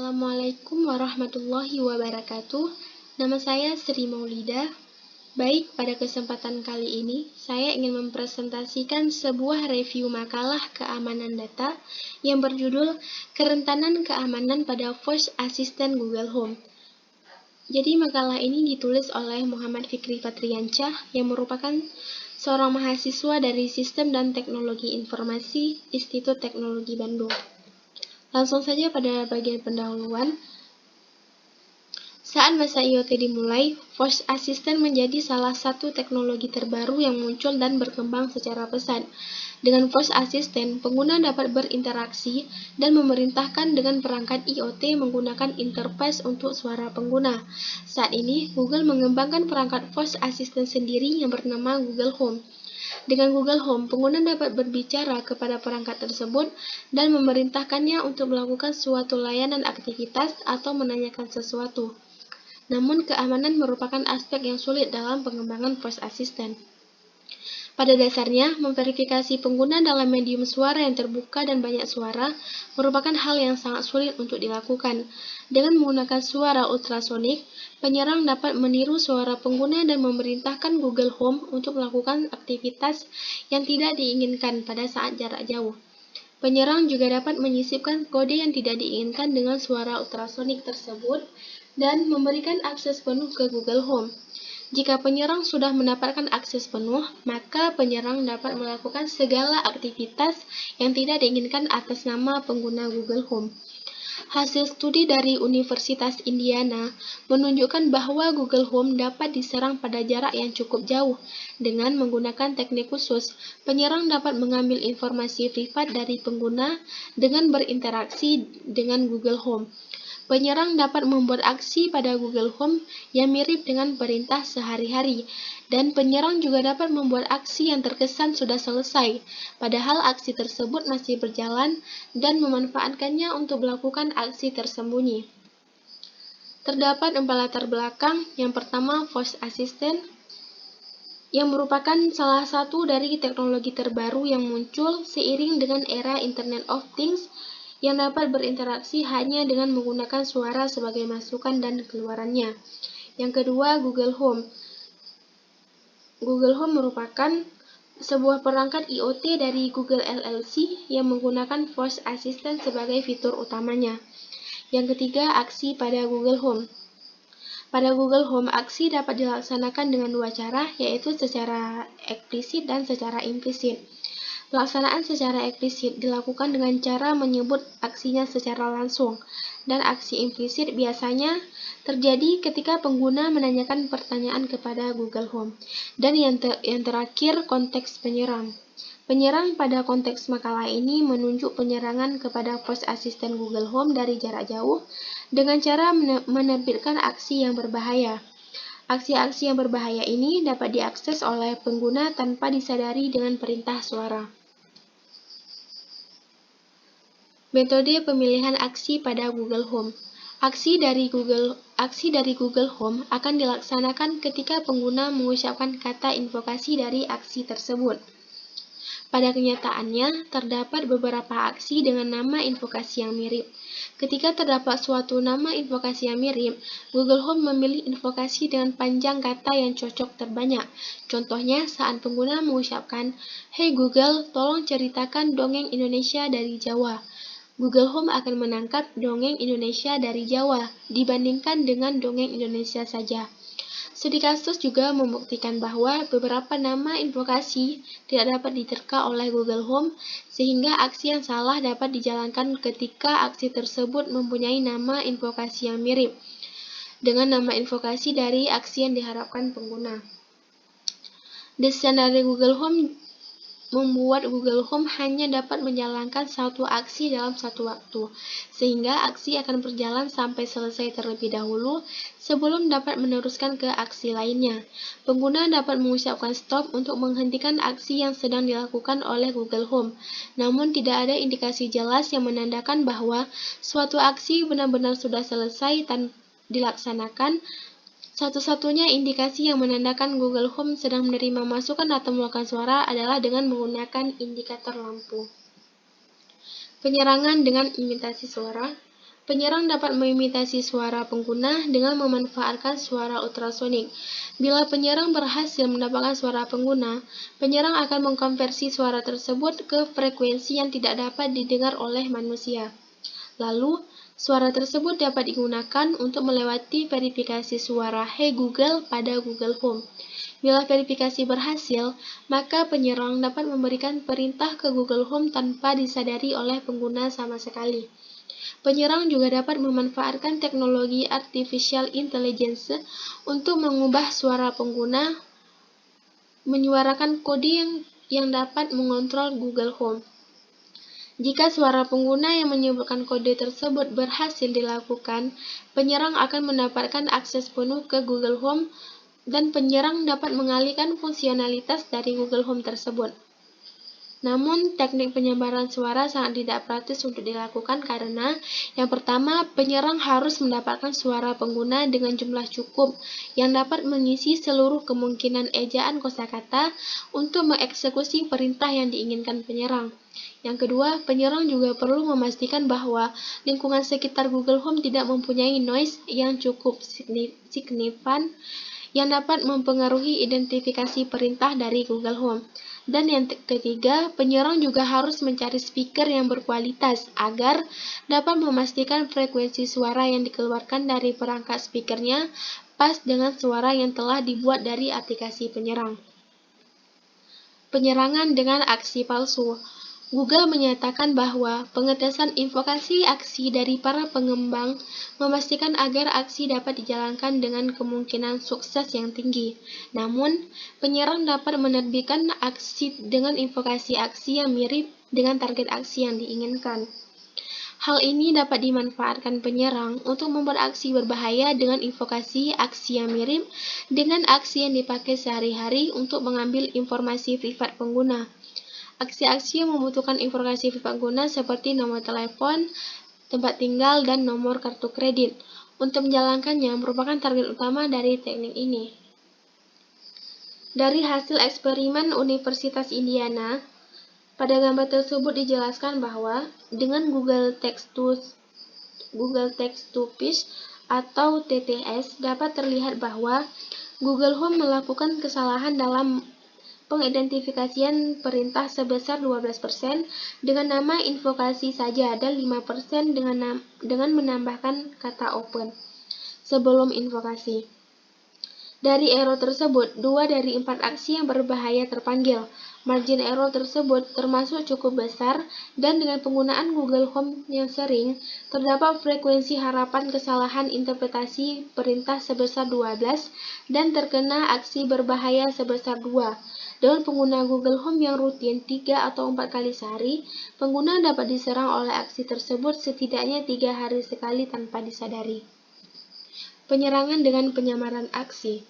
Assalamualaikum warahmatullahi wabarakatuh. Nama saya Sri Maulida. Baik, pada kesempatan kali ini, saya ingin mempresentasikan sebuah review makalah keamanan data yang berjudul Kerentanan Keamanan pada Voice Assistant Google Home. Jadi, makalah ini ditulis oleh Muhammad Fikri Fatriansyah yang merupakan seorang mahasiswa dari Sistem dan Teknologi Informasi Institut Teknologi Bandung. Langsung saja pada bagian pendahuluan. Saat masa IoT dimulai, Voice Assistant menjadi salah satu teknologi terbaru yang muncul dan berkembang secara pesat. Dengan Voice Assistant, pengguna dapat berinteraksi dan memerintahkan dengan perangkat IoT menggunakan interface untuk suara pengguna. Saat ini, Google mengembangkan perangkat Voice Assistant sendiri yang bernama Google Home. Dengan Google Home, pengguna dapat berbicara kepada perangkat tersebut dan memerintahkannya untuk melakukan suatu layanan aktivitas atau menanyakan sesuatu. Namun, keamanan merupakan aspek yang sulit dalam pengembangan Voice Assistant. Pada dasarnya, memverifikasi pengguna dalam medium suara yang terbuka dan banyak suara merupakan hal yang sangat sulit untuk dilakukan. Dengan menggunakan suara ultrasonik, penyerang dapat meniru suara pengguna dan memerintahkan Google Home untuk melakukan aktivitas yang tidak diinginkan pada saat jarak jauh. Penyerang juga dapat menyisipkan kode yang tidak diinginkan dengan suara ultrasonik tersebut dan memberikan akses penuh ke Google Home. Jika penyerang sudah mendapatkan akses penuh, maka penyerang dapat melakukan segala aktivitas yang tidak diinginkan atas nama pengguna Google Home. Hasil studi dari Universitas Indiana menunjukkan bahwa Google Home dapat diserang pada jarak yang cukup jauh. Dengan menggunakan teknik khusus, penyerang dapat mengambil informasi privat dari pengguna dengan berinteraksi dengan Google Home. Penyerang dapat membuat aksi pada Google Home yang mirip dengan perintah sehari-hari, dan penyerang juga dapat membuat aksi yang terkesan sudah selesai, padahal aksi tersebut masih berjalan dan memanfaatkannya untuk melakukan aksi tersembunyi. Terdapat 4 latar belakang. Yang pertama, Voice Assistant, yang merupakan salah satu dari teknologi terbaru yang muncul seiring dengan era Internet of Things, yang dapat berinteraksi hanya dengan menggunakan suara sebagai masukan dan keluarannya. Yang kedua, Google Home. Google Home merupakan sebuah perangkat IoT dari Google LLC yang menggunakan Voice Assistant sebagai fitur utamanya. Yang ketiga, aksi pada Google Home. Pada Google Home, aksi dapat dilaksanakan dengan 2 cara, yaitu secara eksplisit dan secara implisit. Pelaksanaan secara eksplisit dilakukan dengan cara menyebut aksinya secara langsung, dan aksi implisit biasanya terjadi ketika pengguna menanyakan pertanyaan kepada Google Home. Dan yang terakhir, konteks penyerang. Penyerang pada konteks makalah ini menunjuk penyerangan kepada Voice Assistant Google Home dari jarak jauh dengan cara menerbitkan aksi yang berbahaya. Aksi-aksi yang berbahaya ini dapat diakses oleh pengguna tanpa disadari dengan perintah suara. Metode pemilihan aksi pada Google Home. Aksi dari Google Home akan dilaksanakan ketika pengguna mengucapkan kata invokasi dari aksi tersebut. Pada kenyataannya, terdapat beberapa aksi dengan nama invokasi yang mirip. Ketika terdapat suatu nama invokasi yang mirip, Google Home memilih invokasi dengan panjang kata yang cocok terbanyak. Contohnya, saat pengguna mengucapkan, "Hey Google, tolong ceritakan dongeng Indonesia dari Jawa." Google Home akan menangkap dongeng Indonesia dari Jawa dibandingkan dengan dongeng Indonesia saja. Studi kasus juga membuktikan bahwa beberapa nama invokasi tidak dapat diterka oleh Google Home, sehingga aksi yang salah dapat dijalankan ketika aksi tersebut mempunyai nama invokasi yang mirip dengan nama invokasi dari aksi yang diharapkan pengguna. Desain dari Google Home membuat Google Home hanya dapat menjalankan satu aksi dalam satu waktu, sehingga aksi akan berjalan sampai selesai terlebih dahulu sebelum dapat meneruskan ke aksi lainnya. Pengguna dapat mengucapkan stop untuk menghentikan aksi yang sedang dilakukan oleh Google Home, namun tidak ada indikasi jelas yang menandakan bahwa suatu aksi benar-benar sudah selesai dan dilaksanakan. Satu-satunya indikasi yang menandakan Google Home sedang menerima masukan atau melakukan suara adalah dengan menggunakan indikator lampu. Penyerangan dengan imitasi suara. Penyerang dapat mengimitasi suara pengguna dengan memanfaatkan suara ultrasonik. Bila penyerang berhasil mendapatkan suara pengguna, penyerang akan mengkonversi suara tersebut ke frekuensi yang tidak dapat didengar oleh manusia. Lalu, suara tersebut dapat digunakan untuk melewati verifikasi suara "Hey Google" pada Google Home. Bila verifikasi berhasil, maka penyerang dapat memberikan perintah ke Google Home tanpa disadari oleh pengguna sama sekali. Penyerang juga dapat memanfaatkan teknologi artificial intelligence untuk mengubah suara pengguna menyuarakan kode yang dapat mengontrol Google Home. Jika suara pengguna yang menyebutkan kode tersebut berhasil dilakukan, penyerang akan mendapatkan akses penuh ke Google Home dan penyerang dapat mengalihkan fungsionalitas dari Google Home tersebut. Namun, teknik penyebaran suara sangat tidak praktis untuk dilakukan karena, yang pertama, penyerang harus mendapatkan suara pengguna dengan jumlah cukup yang dapat mengisi seluruh kemungkinan ejaan kosakata untuk mengeksekusi perintah yang diinginkan penyerang. Yang kedua, penyerang juga perlu memastikan bahwa lingkungan sekitar Google Home tidak mempunyai noise yang cukup signifikan yang dapat mempengaruhi identifikasi perintah dari Google Home. Dan yang ketiga, penyerang juga harus mencari speaker yang berkualitas agar dapat memastikan frekuensi suara yang dikeluarkan dari perangkat speakernya pas dengan suara yang telah dibuat dari aplikasi penyerang. Penyerangan dengan aksi palsu. Google menyatakan bahwa pengetesan invokasi aksi dari para pengembang memastikan agar aksi dapat dijalankan dengan kemungkinan sukses yang tinggi. Namun, penyerang dapat menerbitkan aksi dengan invokasi aksi yang mirip dengan target aksi yang diinginkan. Hal ini dapat dimanfaatkan penyerang untuk membuat aksi berbahaya dengan invokasi aksi yang mirip dengan aksi yang dipakai sehari-hari untuk mengambil informasi privat pengguna. Aksi-aksi yang membutuhkan informasi privat pengguna seperti nomor telepon, tempat tinggal, dan nomor kartu kredit. Untuk menjalankannya merupakan target utama dari teknik ini. Dari hasil eksperimen Universitas Indiana, pada gambar tersebut dijelaskan bahwa dengan Google Text to Speech atau TTS dapat terlihat bahwa Google Home melakukan kesalahan dalam pengidentifikasian perintah sebesar 12% dengan nama invokasi saja dan 5% dengan menambahkan kata open sebelum invokasi. Dari error tersebut, 2 dari 4 aksi yang berbahaya terpanggil. Margin error tersebut termasuk cukup besar dan dengan penggunaan Google Home yang sering, terdapat frekuensi harapan kesalahan interpretasi perintah sebesar 12 dan terkena aksi berbahaya sebesar 2. Dengan pengguna Google Home yang rutin 3 atau 4 kali sehari, pengguna dapat diserang oleh aksi tersebut setidaknya 3 hari sekali tanpa disadari. Penyerangan dengan penyamaran aksi.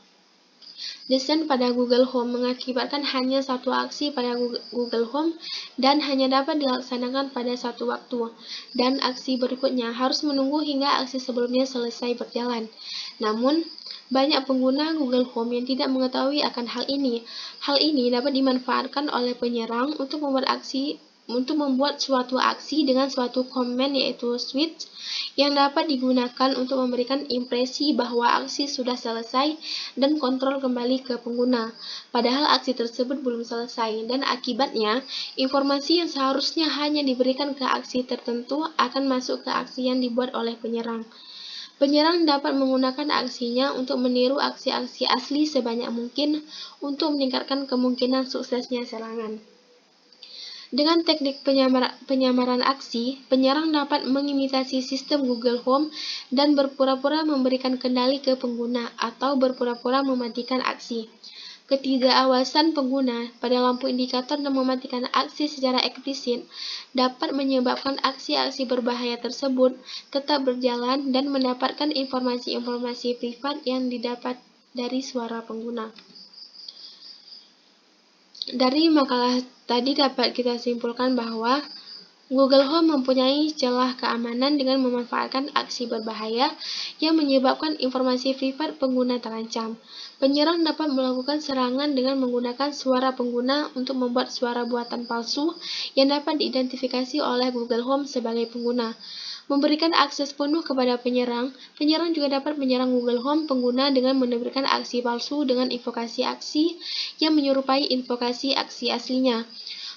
Desain pada Google Home mengakibatkan hanya satu aksi pada Google Home dan hanya dapat dilaksanakan pada satu waktu, dan aksi berikutnya harus menunggu hingga aksi sebelumnya selesai berjalan. Namun, banyak pengguna Google Home yang tidak mengetahui akan hal ini. Hal ini dapat dimanfaatkan oleh penyerang untuk membuat suatu aksi dengan suatu command yaitu switch yang dapat digunakan untuk memberikan impresi bahwa aksi sudah selesai dan kontrol kembali ke pengguna. Padahal aksi tersebut belum selesai dan akibatnya informasi yang seharusnya hanya diberikan ke aksi tertentu akan masuk ke aksi yang dibuat oleh penyerang. Penyerang dapat menggunakan aksinya untuk meniru aksi-aksi asli sebanyak mungkin untuk meningkatkan kemungkinan suksesnya serangan. Dengan teknik penyamaran aksi, penyerang dapat mengimitasi sistem Google Home dan berpura-pura memberikan kendali ke pengguna atau berpura-pura mematikan aksi. Ketidakawasan pengguna pada lampu indikator dan mematikan aksi secara eksplisit dapat menyebabkan aksi-aksi berbahaya tersebut tetap berjalan dan mendapatkan informasi-informasi privat yang didapat dari suara pengguna. Dari makalah tadi dapat kita simpulkan bahwa Google Home mempunyai celah keamanan dengan memanfaatkan aksi berbahaya yang menyebabkan informasi privat pengguna terancam. Penyerang dapat melakukan serangan dengan menggunakan suara pengguna untuk membuat suara buatan palsu yang dapat diidentifikasi oleh Google Home sebagai pengguna. memberikan akses penuh kepada penyerang. Penyerang juga dapat menyerang Google Home pengguna dengan memberikan aksi palsu dengan invokasi aksi yang menyerupai invokasi aksi aslinya.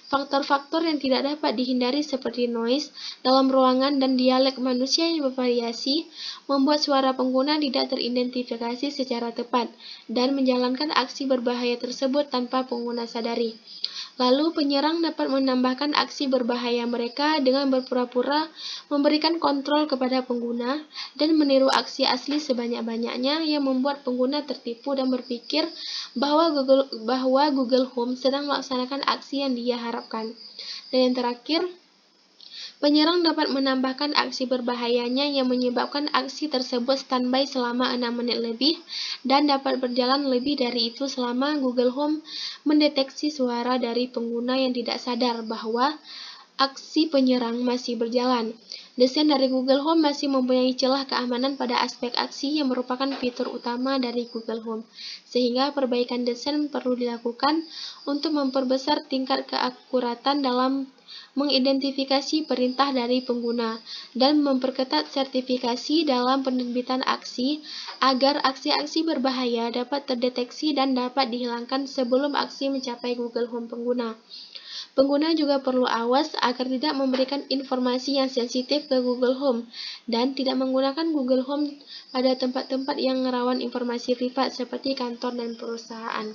Faktor-faktor yang tidak dapat dihindari seperti noise dalam ruangan dan dialek manusia yang bervariasi membuat suara pengguna tidak teridentifikasi secara tepat dan menjalankan aksi berbahaya tersebut tanpa pengguna sadari. Lalu penyerang dapat menambahkan aksi berbahaya mereka dengan berpura-pura memberikan kontrol kepada pengguna dan meniru aksi asli sebanyak-banyaknya yang membuat pengguna tertipu dan berpikir bahwa Google Home sedang melaksanakan aksi yang dia harapkan. Dan yang terakhir, penyerang dapat menambahkan aksi berbahayanya yang menyebabkan aksi tersebut standby selama 6 menit lebih dan dapat berjalan lebih dari itu selama Google Home mendeteksi suara dari pengguna yang tidak sadar bahwa aksi penyerang masih berjalan. Desain dari Google Home masih mempunyai celah keamanan pada aspek aksi yang merupakan fitur utama dari Google Home, sehingga perbaikan desain perlu dilakukan untuk memperbesar tingkat keakuratan dalam mengidentifikasi perintah dari pengguna, dan memperketat sertifikasi dalam penerbitan aksi agar aksi-aksi berbahaya dapat terdeteksi dan dapat dihilangkan sebelum aksi mencapai Google Home pengguna. Pengguna juga perlu awas agar tidak memberikan informasi yang sensitif ke Google Home dan tidak menggunakan Google Home pada tempat-tempat yang rawan informasi privat seperti kantor dan perusahaan.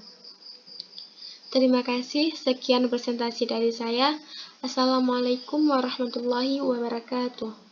Terima kasih, sekian presentasi dari saya. Assalamualaikum warahmatullahi wabarakatuh.